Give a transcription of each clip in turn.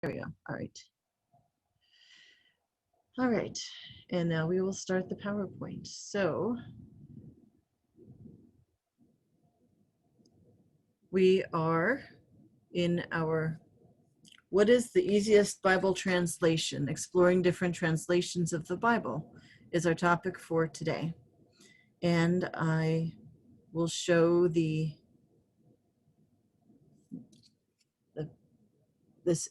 There we go. All right. All right. And now we will start the PowerPoint. So we are in our What is the easiest Bible translation? Exploring different translations of the Bible is our topic for today. And I will show this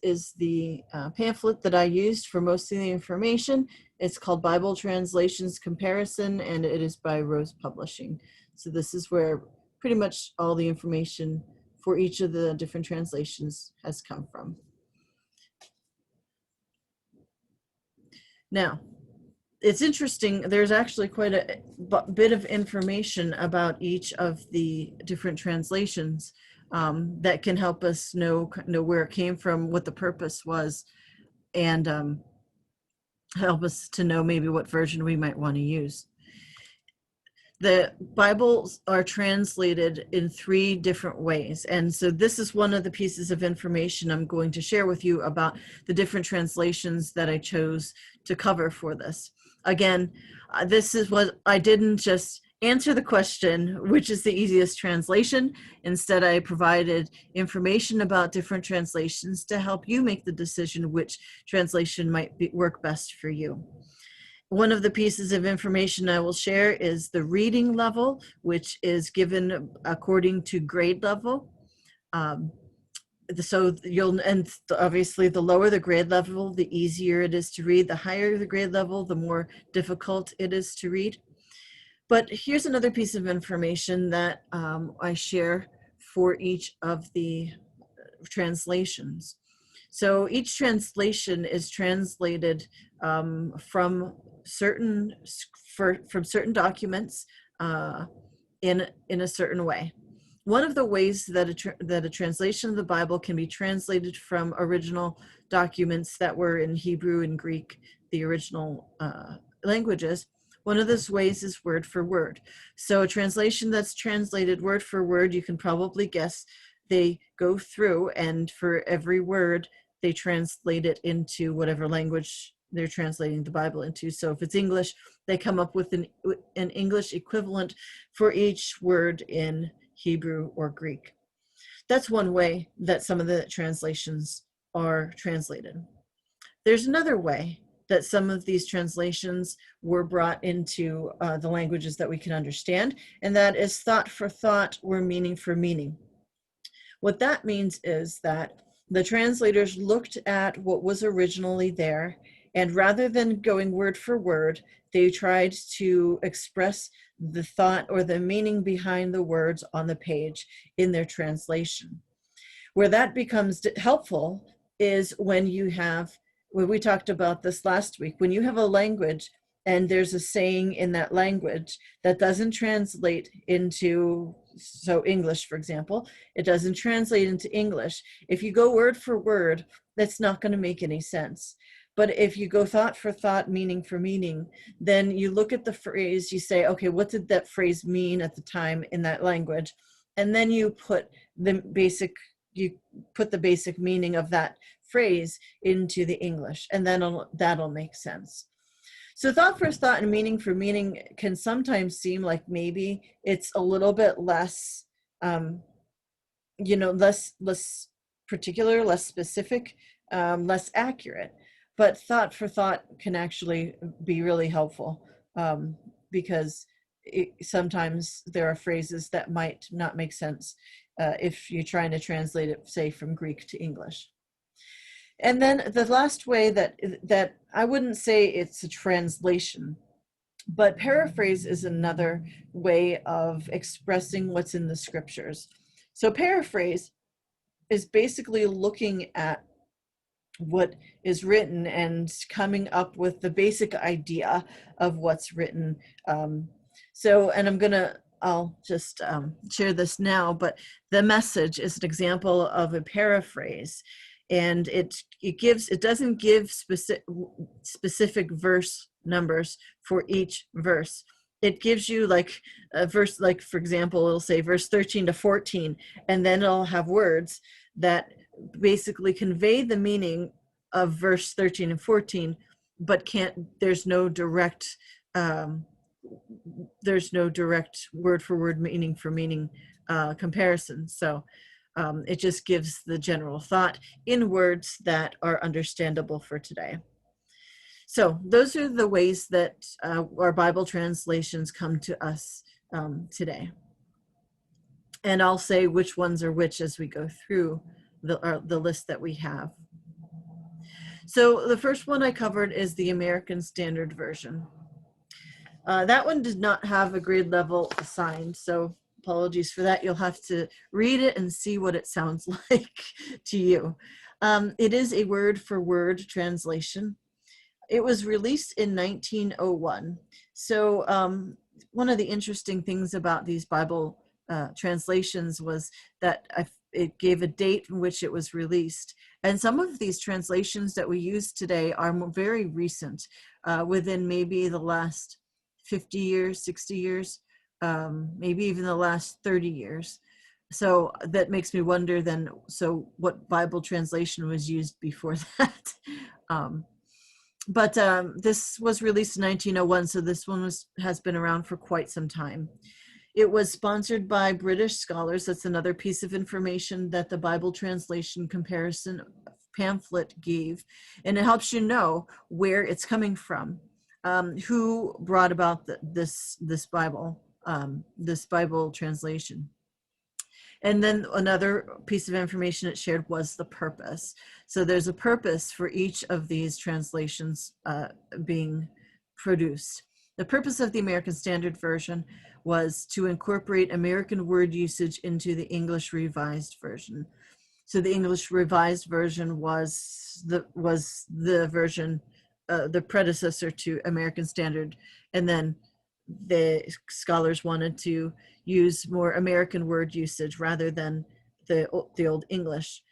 is the pamphlet that I used for most of the information. It's called Bible Translations Comparison, and it is by Rose Publishing. So this is where pretty much all the information for each of the different translations has come from. Now, it's interesting, there's actually quite a bit of information about each of the different translations that can help us know where it came from, what the purpose was, and help us to know maybe what version we might want to use. The Bibles are translated in 3 different ways. And so this is one of the pieces of information I'm going to share with you about the different translations that I chose to cover for this. Again, this is what I didn't just answer the question, which is the easiest translation. Instead, I provided information about different translations to help you make the decision which translation might work best for you. One of the pieces of information I will share is the reading level, which is given according to grade level. So and obviously the lower the grade level, the easier it is to read. The higher the grade level, the more difficult it is to read. But here's another piece of information that I share for each of the translations. So each translation is translated from certain documents in a certain way. One of the ways that a translation of the Bible can be translated from original documents that were in Hebrew and Greek, the original languages, one of those ways is word for word. So a translation that's translated word for word, you can probably guess they go through, and for every word, they translate it into whatever language they're translating the Bible into. So if it's English, they come up with an English equivalent for each word in Hebrew or Greek. That's one way that some of the translations are translated. There's another way that some of these translations were brought into the languages that we can understand, and that is thought for thought or meaning for meaning. What that means is that the translators looked at what was originally there, and rather than going word for word, they tried to express the thought or the meaning behind the words on the page in their translation. Where that becomes helpful is when we talked about this last week, when you have a language and there's a saying in that language that doesn't translate into, so English, for example, it doesn't translate into English. If you go word for word, that's not going to make any sense. But if you go thought for thought, meaning for meaning, then you look at the phrase, you say, okay, what did that phrase mean at the time in that language? And then you put the basic meaning of that phrase into the English, and then that'll make sense. So thought for thought and meaning for meaning can sometimes seem like maybe it's a little bit less, less particular, less specific, less accurate. But thought for thought can actually be really helpful because sometimes there are phrases that might not make sense if you're trying to translate it, say, from Greek to English. And then the last way that I wouldn't say it's a translation, but paraphrase is another way of expressing what's in the scriptures. So paraphrase is basically looking at what is written and coming up with the basic idea of what's written. I'll just share this now, but the Message is an example of a paraphrase, and it doesn't give specific verse numbers for each verse. It gives you like a verse, like for example, it'll say verse 13 to 14, and then it'll have words that basically convey the meaning of verse 13 and 14, but there's no direct word for word, meaning for meaning comparison. So it just gives the general thought in words that are understandable for today. So those are the ways that our Bible translations come to us today. And I'll say which ones are which as we go through the list that we have. So the first one I covered is the American Standard Version. That one did not have a grade level assigned, so apologies for that. You'll have to read it and see what it sounds like to you. It is a word-for-word translation. It was released in 1901. So one of the interesting things about these Bible translations was that it gave a date in which it was released. And some of these translations that we use today are very recent, within maybe the last 50 years, 60 years, maybe even the last 30 years. So that makes me wonder then, so what Bible translation was used before that? But this was released in 1901, so this one has been around for quite some time. It was sponsored by British scholars. That's another piece of information that the Bible translation comparison pamphlet gave. And it helps you know where it's coming from, who brought about this Bible translation. And then another piece of information it shared was the purpose. So there's a purpose for each of these translations being produced. The purpose of the American Standard Version was to incorporate American word usage into the English Revised Version. So the English Revised Version was the version, the predecessor to American Standard, and then the scholars wanted to use more American word usage rather than the old English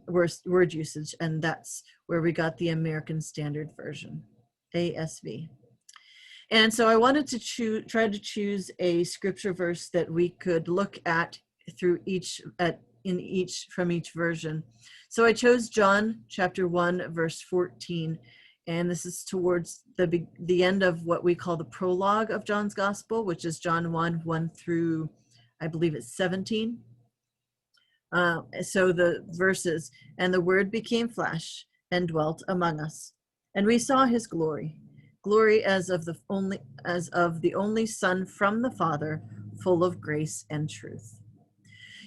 word usage, and that's where we got the American Standard Version, ASV. And so I wanted to try to choose a scripture verse that we could look at from each version. So I chose John chapter 1, verse 14. And this is towards the end of what we call the prologue of John's Gospel, which is John 1 through, I believe it's 17. So the verses, and the Word became flesh and dwelt among us, and we saw his glory as of the only Son from the Father, full of grace and truth.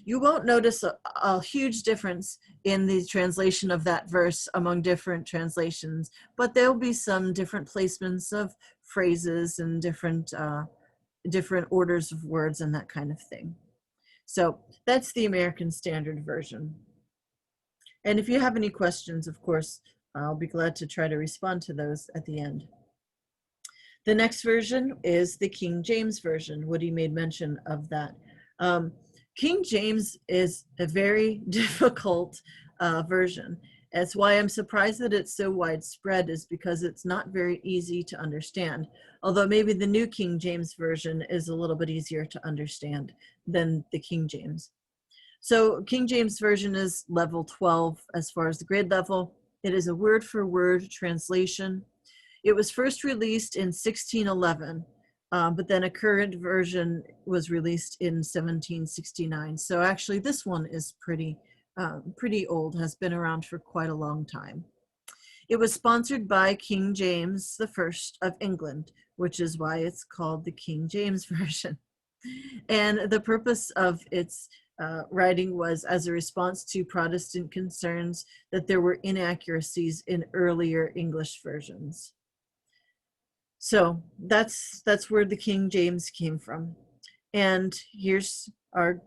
You won't notice a huge difference in the translation of that verse among different translations, but there'll be some different placements of phrases and different orders of words and that kind of thing. So that's the American Standard Version. And if you have any questions, of course, I'll be glad to try to respond to those at the end. The next version is the King James Version. Woody made mention of that. King James is a very difficult version. That's why I'm surprised that it's so widespread, is because it's not very easy to understand. Although maybe the New King James Version is a little bit easier to understand than the King James. So King James Version is level 12 as far as the grade level. It is a word-for-word translation. It was first released in 1611. But then a current version was released in 1769. So actually this one is pretty old, has been around for quite a long time. It was sponsored by King James I of England, which is why it's called the King James Version. And the purpose of its writing was as a response to Protestant concerns that there were inaccuracies in earlier English versions. So that's where the King James came from. And here's our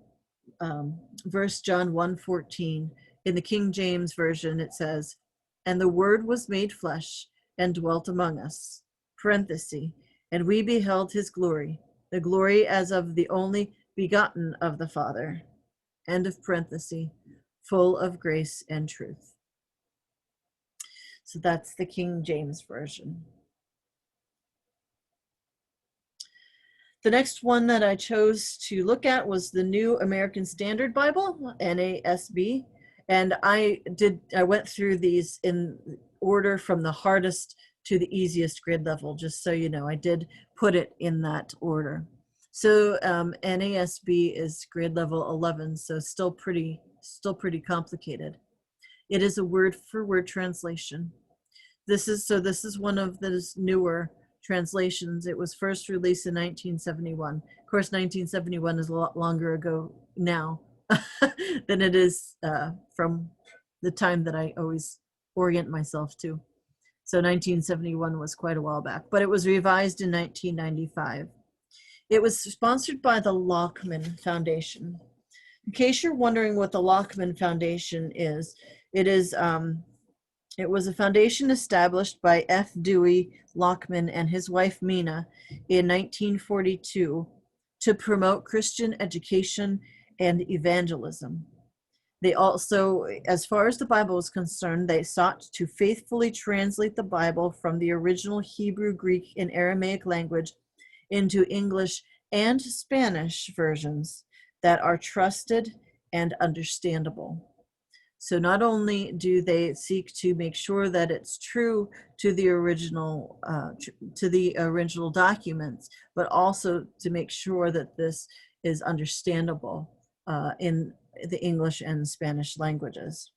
verse, John 1:14. In the King James Version, it says, "And the Word was made flesh and dwelt among us," parenthesis, "and we beheld his glory, the glory as of the only begotten of the Father," end of parenthesis, "full of grace and truth." So that's the King James Version. The next one that I chose to look at was the New American Standard Bible, NASB, And I went through these in order from the hardest to the easiest grade level, just so you know. I did put it in that order. So NASB is grade level 11, so still pretty complicated. It is a word for word translation. This is one of those newer translations. It was first released in 1971. Of course, 1971 is a lot longer ago now than it is from the time that I always orient myself to. So 1971 was quite a while back, but it was revised in 1995. It was sponsored by the Lockman Foundation. In case you're wondering what the Lockman Foundation is, it was a foundation established by F. Dewey Lockman and his wife Mina in 1942 to promote Christian education and evangelism. They also, as far as the Bible is concerned, they sought to faithfully translate the Bible from the original Hebrew, Greek, and Aramaic language into English and Spanish versions that are trusted and understandable. So not only do they seek to make sure that it's true to the original documents, but also to make sure that this is understandable in the English and Spanish languages.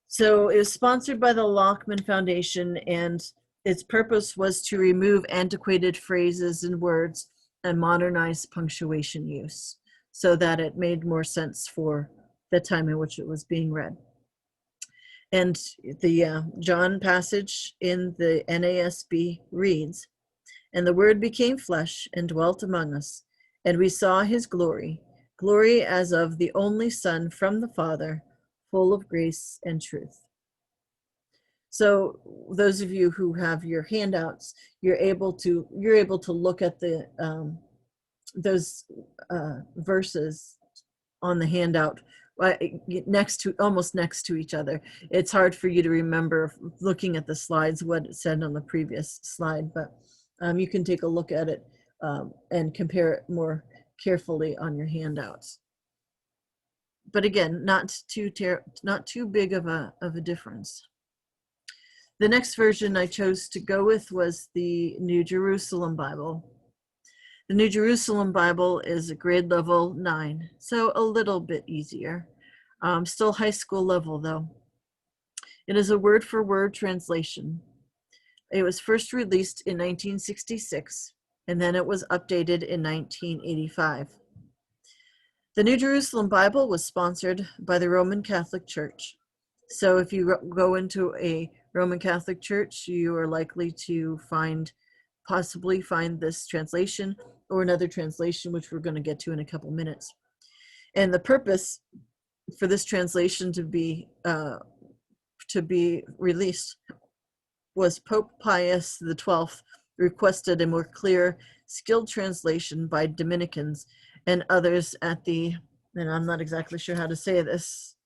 So it was sponsored by the Lockman Foundation, and its purpose was to remove antiquated phrases and words and modernize punctuation use so that it made more sense for the time in which it was being read. And the John passage in the NASB reads, "And the Word became flesh and dwelt among us, and we saw his glory, glory as of the only Son from the Father, full of grace and truth." So those of you who have your handouts, you're able to look at the those verses on the handout almost next to each other. It's hard for you to remember looking at the slides what it said on the previous slide, but you can take a look at it and compare it more carefully on your handouts. But again, not too big of a difference. The next version I chose to go with was the New Jerusalem Bible. The New Jerusalem Bible is a grade level 9, so a little bit easier. Still high school level though. It is a word for word translation. It was first released in 1966, and then it was updated in 1985. The New Jerusalem Bible was sponsored by the Roman Catholic Church. So if you go into a Roman Catholic Church, you are likely to possibly find this translation or another translation, which we're going to get to in a couple minutes. And the purpose for this translation to be released was Pope Pius XII requested a more clear, skilled translation by Dominicans and others at the, and I'm not exactly sure how to say this,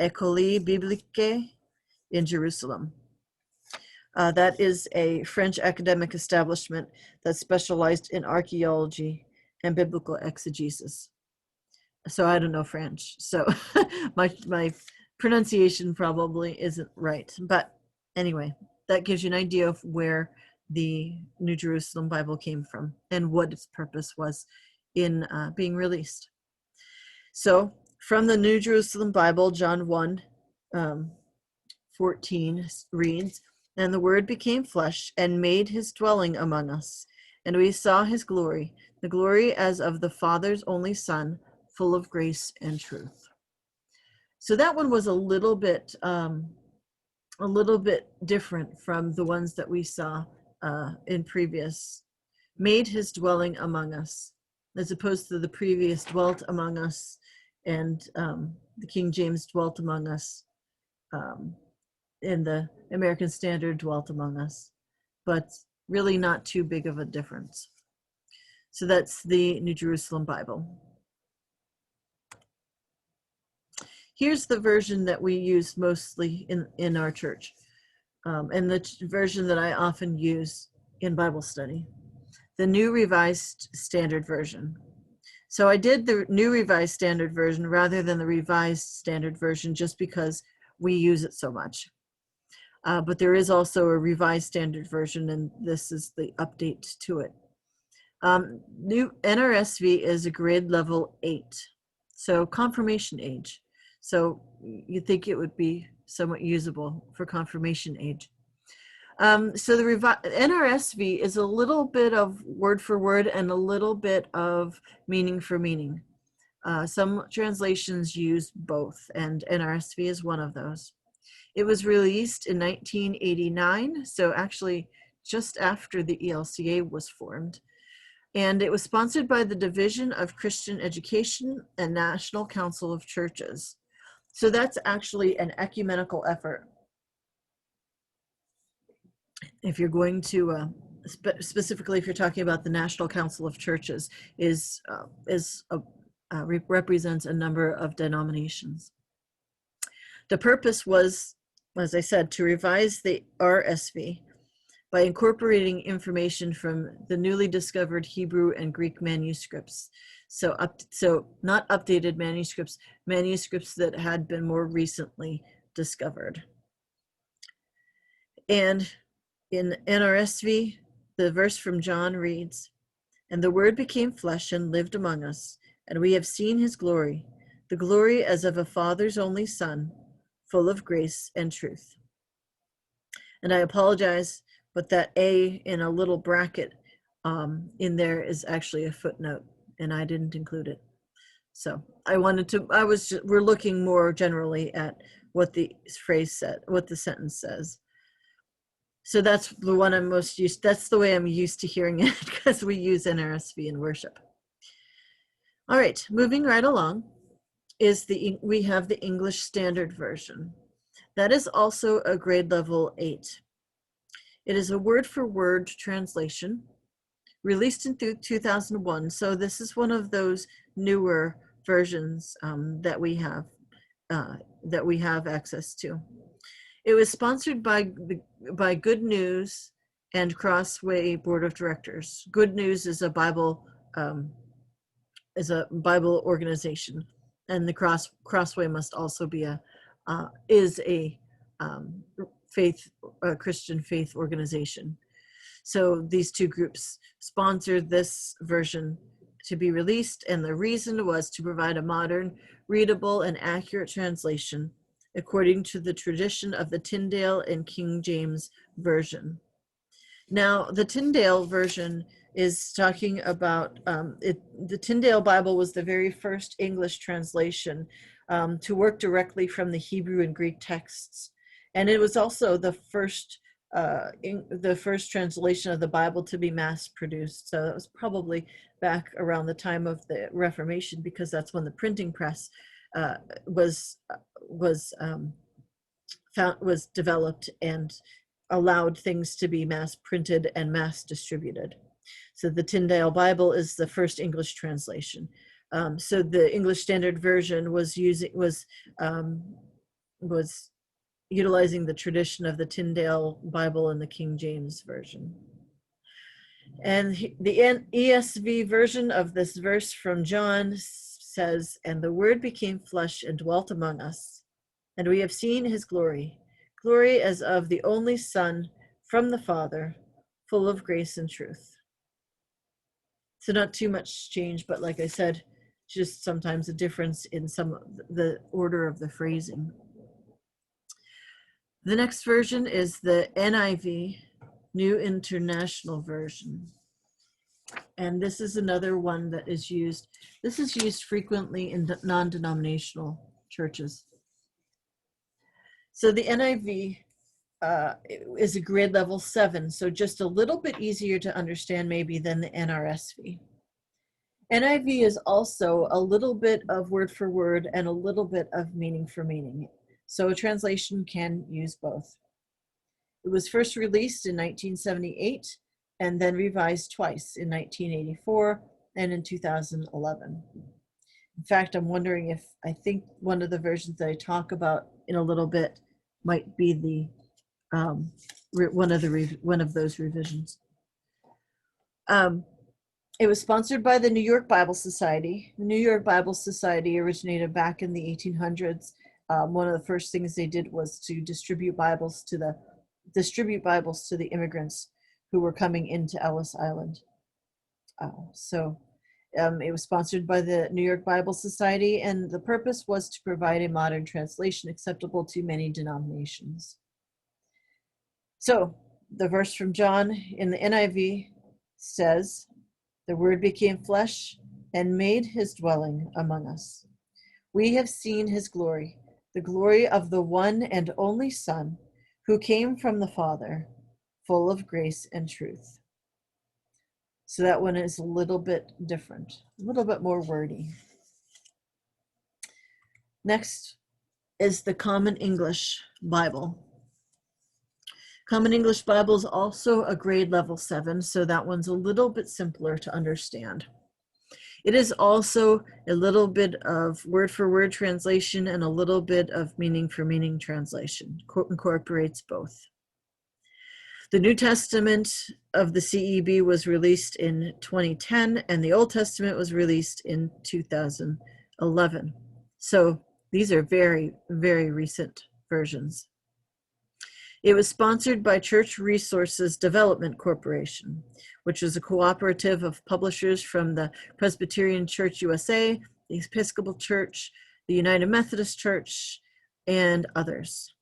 École Biblique in Jerusalem. That is a French academic establishment that specialized in archaeology and biblical exegesis. So I don't know French, so my pronunciation probably isn't right. But anyway, that gives you an idea of where the New Jerusalem Bible came from and what its purpose was in being released. So from the New Jerusalem Bible, John 1:14 reads, "And the Word became flesh and made his dwelling among us, and we saw his glory, the glory as of the Father's only Son, full of grace and truth." So that one was a little bit different from the ones that we saw in previous. Made his dwelling among us, as opposed to the previous dwelt among us, and the King James dwelt among us, and the American Standard dwelt among us, but really not too big of a difference. So that's the New Jerusalem Bible. Here's the version that we use mostly in our church, and the version that I often use in Bible study, the New Revised Standard Version. So I did the New Revised Standard Version rather than the Revised Standard Version just because we use it so much. But there is also a Revised Standard Version, and this is the update to it. New NRSV is a grade level 8, so confirmation age. So you'd think it would be somewhat usable for confirmation age. So the NRSV is a little bit of word for word and a little bit of meaning for meaning. Some translations use both, and NRSV is one of those. It was released in 1989, so actually just after the ELCA was formed. And it was sponsored by the Division of Christian Education and National Council of Churches. So that's actually an ecumenical effort. If you're going to, specifically if you're talking about the National Council of Churches, represents a number of denominations. The purpose was, as I said, to revise the RSV by incorporating information from the newly discovered Hebrew and Greek manuscripts. So not updated manuscripts, manuscripts that had been more recently discovered. And in NRSV, the verse from John reads, "And the Word became flesh and lived among us, and we have seen his glory, the glory as of a Father's only Son, full of grace and truth." And I apologize, but that A in a little bracket in there is actually a footnote, and I didn't include it. So we're looking more generally at what the phrase said, what the sentence says. So that's the one I'm most used, that's the way I'm used to hearing it, because we use NRSV in worship. All right, moving right along we have the English Standard Version. That is also a grade level 8. It is a word-for-word translation, released in 2001. So this is one of those newer versions that we have access to. It was sponsored by Good News and Crossway Board of Directors. Good News is a Bible organization, and the Crossway must also be a Christian faith organization. So these two groups sponsored this version to be released, and the reason was to provide a modern, readable, and accurate translation according to the tradition of the Tyndale and King James Version. Now, the Tyndale version is talking about, the Tyndale Bible was the very first English translation to work directly from the Hebrew and Greek texts. And it was also the first translation of the Bible to be mass produced. So it was probably back around the time of the Reformation, because that's when the printing press was developed and allowed things to be mass printed and mass distributed. So the Tyndale Bible is the first English translation. So the English Standard Version was utilizing the tradition of the Tyndale Bible and the King James Version. And the NESV version of this verse from John says, "And the Word became flesh and dwelt among us, and we have seen his glory, glory as of the only Son from the Father, full of grace and truth." So not too much change, but like I said, just sometimes a difference in some of the order of the phrasing. The next version is the NIV, New International Version. And this is another one that is used. This is used frequently in non-denominational churches. So the NIV is a grade level 7, so just a little bit easier to understand maybe than the NRSV. NIV is also a little bit of word for word and a little bit of meaning for meaning. So a translation can use both. It was first released in 1978 and then revised twice in 1984 and in 2011. In fact, I'm wondering if I think one of the versions that I talk about in a little bit might be the one of those revisions. It was sponsored by the New York Bible Society. The New York Bible Society originated back in the 1800s. One of the first things they did was to distribute Bibles to the immigrants who were coming into Ellis Island. It was sponsored by the New York Bible Society, and the purpose was to provide a modern translation acceptable to many denominations. So the verse from John in the NIV says, "The Word became flesh and made his dwelling among us. We have seen his glory, the glory of the one and only Son, who came from the Father, full of grace and truth." So that one is a little bit different, a little bit more wordy. Next is the Common English Bible. Common English Bible is also a grade level 7, so that one's a little bit simpler to understand. It is also a little bit of word for word translation and a little bit of meaning for meaning translation. Incorporates both. The New Testament of the CEB was released in 2010, and the Old Testament was released in 2011. So these are very, very recent versions. It was sponsored by Church Resources Development Corporation, which is a cooperative of publishers from the Presbyterian Church USA, the Episcopal Church, the United Methodist Church, and others.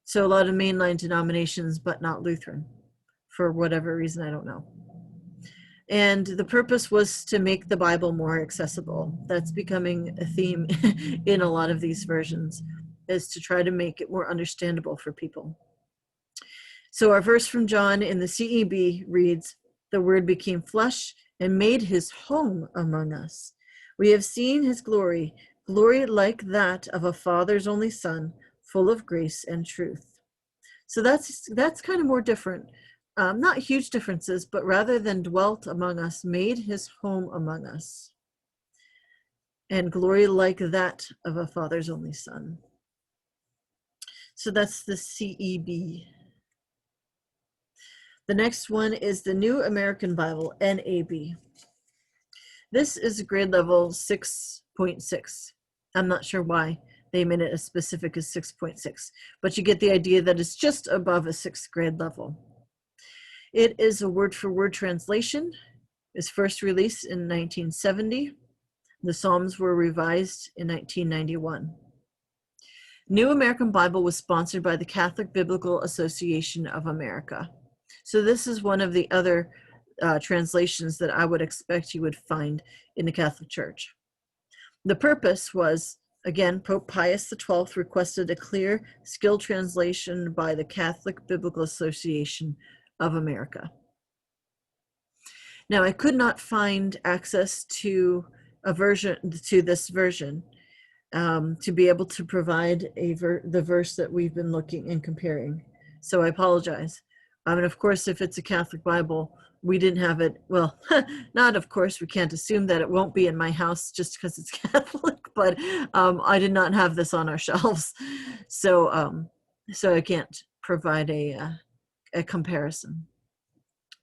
So a lot of mainline denominations, but not Lutheran, for whatever reason, I don't know. And the purpose was to make the Bible more accessible. That's becoming a theme in a lot of these versions, is to try to make it more understandable for people. So our verse from John in the CEB reads, "The Word became flesh and made his home among us. We have seen his glory, glory like that of a Father's only Son, full of grace and truth." So that's kind of more different. Not huge differences, but rather than dwelt among us, made his home among us. And glory like that of a Father's only Son. So that's the CEB. The next one is the New American Bible, NAB. This is grade level 6.6. I'm not sure why they made it as specific as 6.6, but you get the idea that it's just above a 6th grade level. It is a word-for-word translation. It was first released in 1970. The Psalms were revised in 1991. New American Bible was sponsored by the Catholic Biblical Association of America. So this is one of the other translations that I would expect you would find in the Catholic Church. The purpose was, again, Pope Pius XII requested a clear, skilled translation by the Catholic Biblical Association of America. Now, I could not find access to this version to be able to provide the verse that we've been looking and comparing. So I apologize. And of course, if it's a Catholic Bible, we didn't have it. Well, not of course, we can't assume that it won't be in my house just because it's Catholic, but I did not have this on our shelves. So I can't provide a comparison.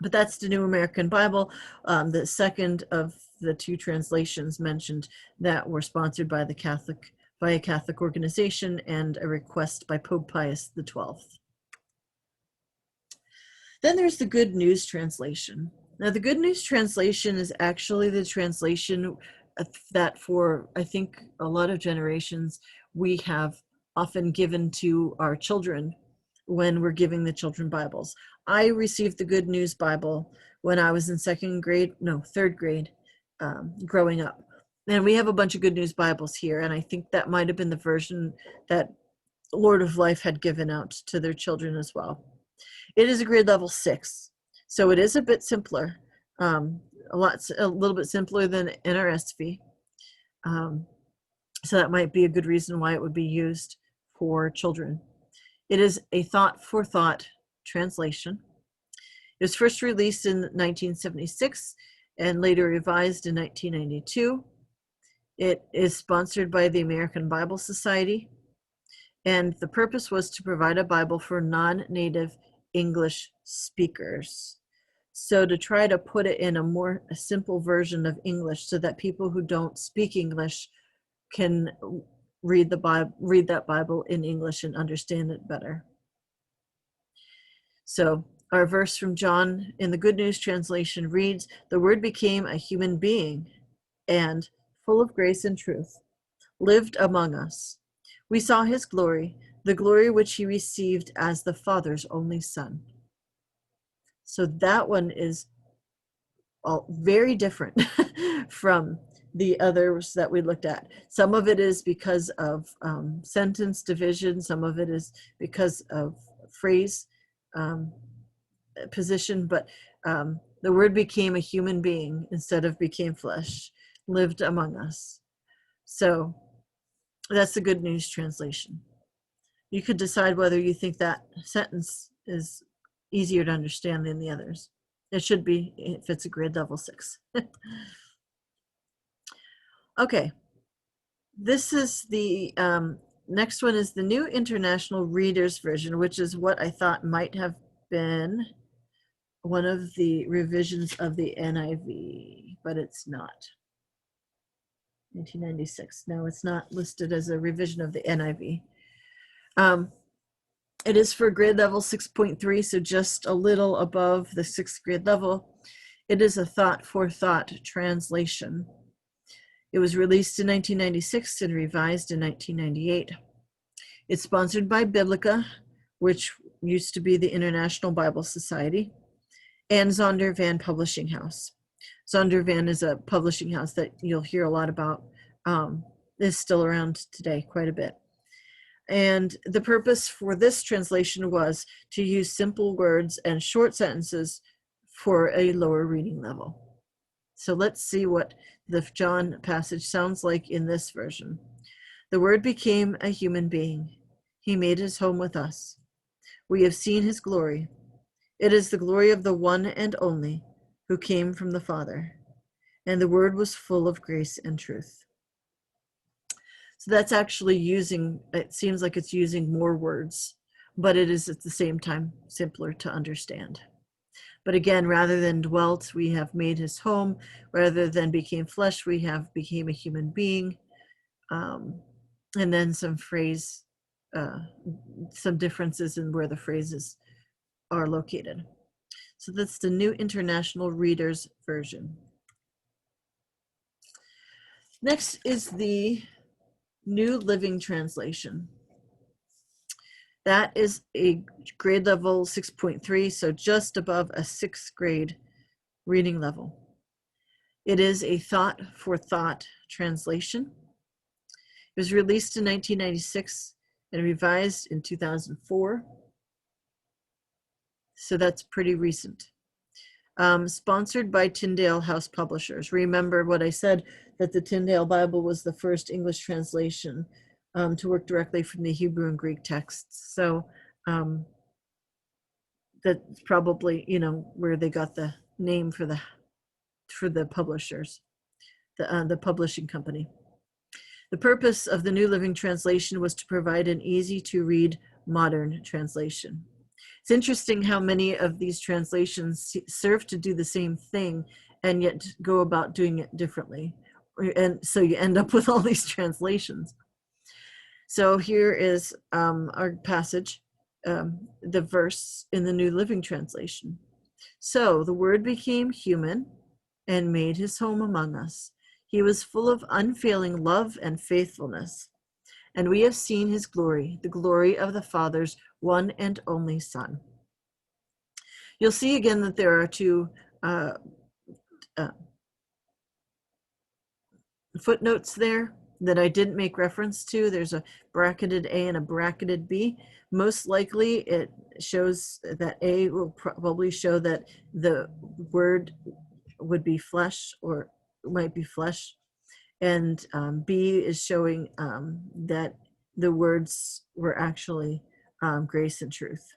But that's the New American Bible, the second of the two translations mentioned that were sponsored by a Catholic organization and a request by Pope Pius XII. Then there's the Good News Translation. Now, the Good News Translation is actually the translation that for, I think, a lot of generations, we have often given to our children when we're giving the children Bibles. I received the Good News Bible when I was in third grade, growing up. And we have a bunch of Good News Bibles here, and I think that might have been the version that Lord of Life had given out to their children as well. It is a grade level 6, so it is a bit simpler, a little bit simpler than NRSV. So that might be a good reason why it would be used for children. It is a thought-for-thought translation. It was first released in 1976 and later revised in 1992. It is sponsored by the American Bible Society, and the purpose was to provide a Bible for non-native English speakers. So to try to put it in a simple version of English so that people who don't speak English can read that Bible in English and understand it better. So our verse from John in the Good News Translation reads, "The Word became a human being and, full of grace and truth, lived among us. We saw his glory, the glory which he received as the Father's only Son." So that one is all very different from the others that we looked at. Some of it is because of sentence division. Some of it is because of phrase position. But the Word became a human being instead of became flesh, lived among us. So that's the Good News Translation. You could decide whether you think that sentence is easier to understand than the others. It should be if it's a grade level 6. Okay, this is the next one is the New International Reader's Version, which is what I thought might have been one of the revisions of the NIV, but it's not. 1996. No, it's not listed as a revision of the NIV. It is for grade level 6.3, so just a little above the 6th grade level. It is a thought for thought translation. It was released in 1996 and revised in 1998. It's sponsored by Biblica, which used to be the International Bible Society, and Zondervan Publishing House. Zondervan is a publishing house that you'll hear a lot about. Is still around today quite a bit. And the purpose for this translation was to use simple words and short sentences for a lower reading level. So let's see what the John passage sounds like in this version. "The Word became a human being. He made his home with us. We have seen his glory. It is the glory of the one and only who came from the Father. And the Word was full of grace and truth." So that's actually it seems like it's using more words, but it is at the same time simpler to understand. But again, rather than dwelt, we have made his home. Rather than became flesh, we have became a human being. And then some differences in where the phrases are located. So that's the New International Reader's Version. Next is the New Living Translation. That is a grade level 6.3, so just above a 6th grade reading level. It is a thought for thought translation. It was released in 1996 and revised in 2004. So that's pretty recent. Sponsored by Tyndale House Publishers. Remember what I said, that the Tyndale Bible was the first English translation to work directly from the Hebrew and Greek texts. So that's probably, where they got the name for the publishers, the publishing company. The purpose of the New Living Translation was to provide an easy-to-read modern translation. It's interesting how many of these translations serve to do the same thing and yet go about doing it differently. And so you end up with all these translations. So here is our passage, the verse in the New Living Translation. "So the Word became human and made his home among us. He was full of unfailing love and faithfulness. And we have seen his glory, the glory of the Father's one and only Son." You'll see again that there are two footnotes there that I didn't make reference to. There's a bracketed A and a bracketed B. Most likely it shows that A will probably show that the Word would be flesh, or might be flesh. And B is showing that the words were actually grace and truth.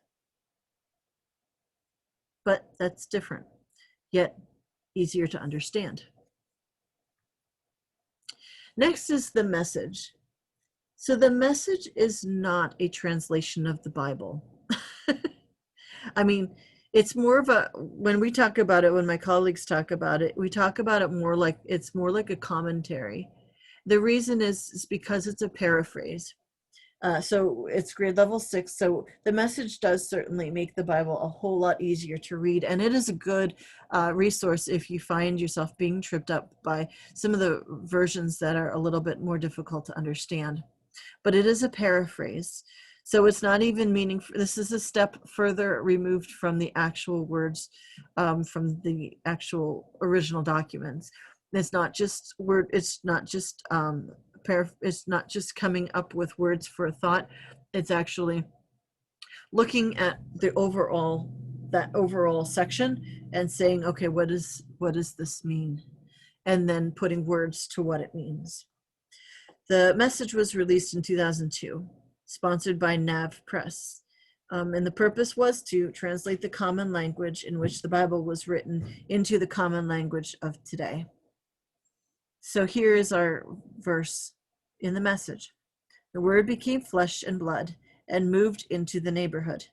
But that's different, yet easier to understand. Next is the Message. So the Message is not a translation of the Bible. I mean, It's more of a, when we talk about it, when my colleagues talk about it, we talk about it more like, it's more like a commentary. The reason is because it's a paraphrase. So it's grade level 6. So the message does certainly make the Bible a whole lot easier to read. And it is a good resource if you find yourself being tripped up by some of the versions that are a little bit more difficult to understand. But it is a paraphrase. So it's not even meaningful. This is a step further removed from the actual words from the actual original documents. It's not just word. It's not just it's not just coming up with words for a thought. It's actually looking at the that overall section and saying, okay, what does this mean? And then putting words to what it means. The message was released in 2002, sponsored by NAV Press. And the purpose was to translate the common language in which the Bible was written into the common language of today. So here is our verse in the message. The Word became flesh and blood and moved into the neighborhood.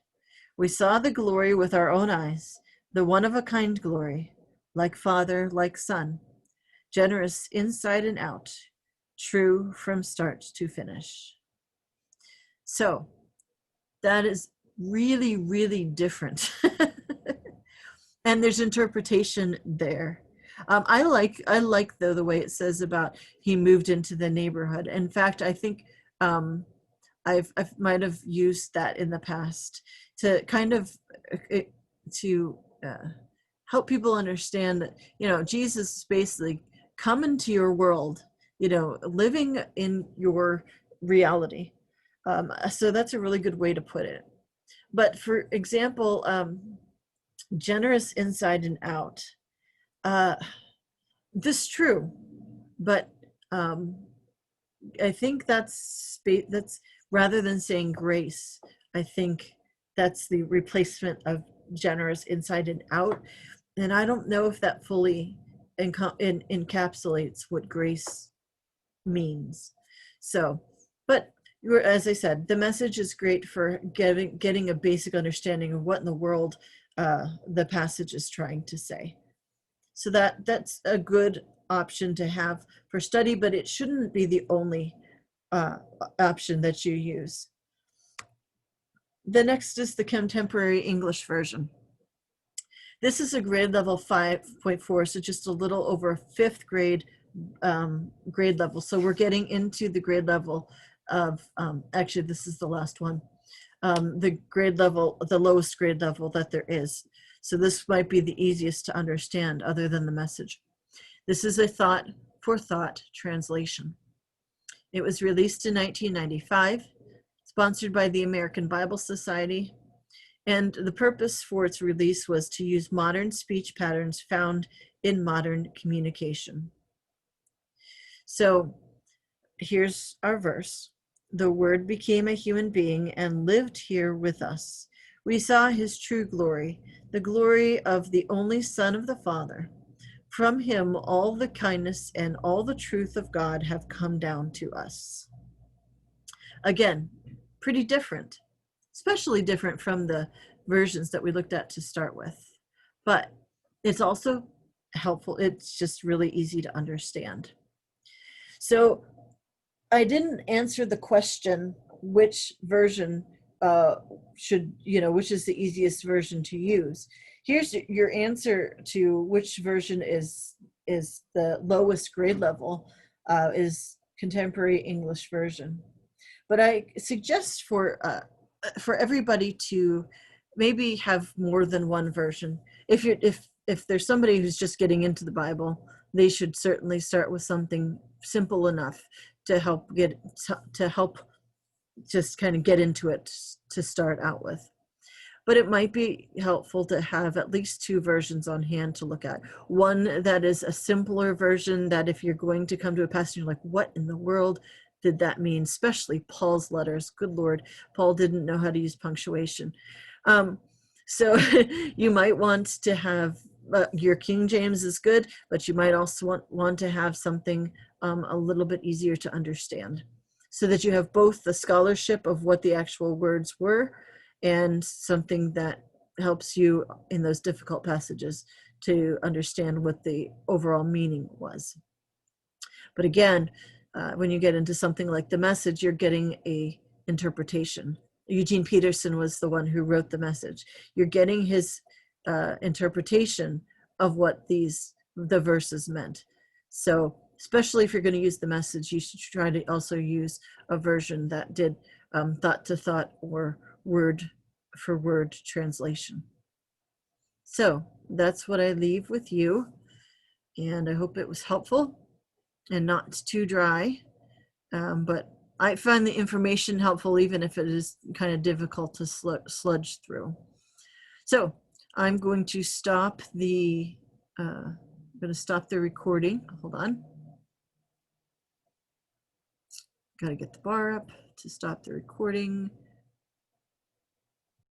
We saw the glory with our own eyes, the one-of-a-kind glory, like Father, like Son, generous inside and out, true from start to finish. So that is really, really different. And there's interpretation there. I like the way it says about he moved into the neighborhood. In fact, I think I might have used that in the past to kind of help people understand that, Jesus is basically come into your world, living in your reality. So that's a really good way to put it. But for example, generous inside and out. This is true, but I think that's rather than saying grace, I think that's the replacement of generous inside and out. And I don't know if that fully encapsulates what grace means. So, but as I said, the message is great for getting a basic understanding of what in the world the passage is trying to say. So that's a good option to have for study, but it shouldn't be the only option that you use. The next is the Contemporary English Version. This is a grade level 5.4, so just a little over 5th grade grade level. So we're getting into the grade level of, actually this is the last one, the grade level, the lowest grade level that there is. So this might be the easiest to understand other than the message. This is a thought for thought translation. It was released in 1995, sponsored by the American Bible Society, and the purpose for its release was to use modern speech patterns found in modern communication. So here's our verse. The Word became a human being and lived here with us. We saw his true glory, the glory of the only Son of the Father. From him, all the kindness and all the truth of God have come down to us. Again, pretty different, especially different from the versions that we looked at to start with. But it's also helpful. It's just really easy to understand. So I didn't answer the question, which version which is the easiest version to use. Here's your answer to which version is the lowest grade level, is Contemporary English Version. But I suggest for everybody to maybe have more than one version. If there's somebody who's just getting into the Bible, they should certainly start with something simple enough to help just kind of get into it to start out with. But it might be helpful to have at least 2 versions on hand to look at. One that is a simpler version, that if you're going to come to a passage, you're like, what in the world did that mean? Especially Paul's letters. Good Lord, Paul didn't know how to use punctuation. So you might want to have your King James is good, but you might also want to have something a little bit easier to understand, so that you have both the scholarship of what the actual words were and something that helps you in those difficult passages to understand what the overall meaning was. But again, when you get into something like the Message, you're getting a interpretation. Eugene Peterson was the one who wrote the Message. You're getting his interpretation of what the verses meant. So especially if you're going to use the Message, you should try to also use a version that did thought to thought or word for word translation. So that's what I leave with you, and I hope it was helpful and not too dry. But I find the information helpful even if it is kind of difficult to sludge through. So I'm going to stop the recording. Hold on. Got to get the bar up to stop the recording.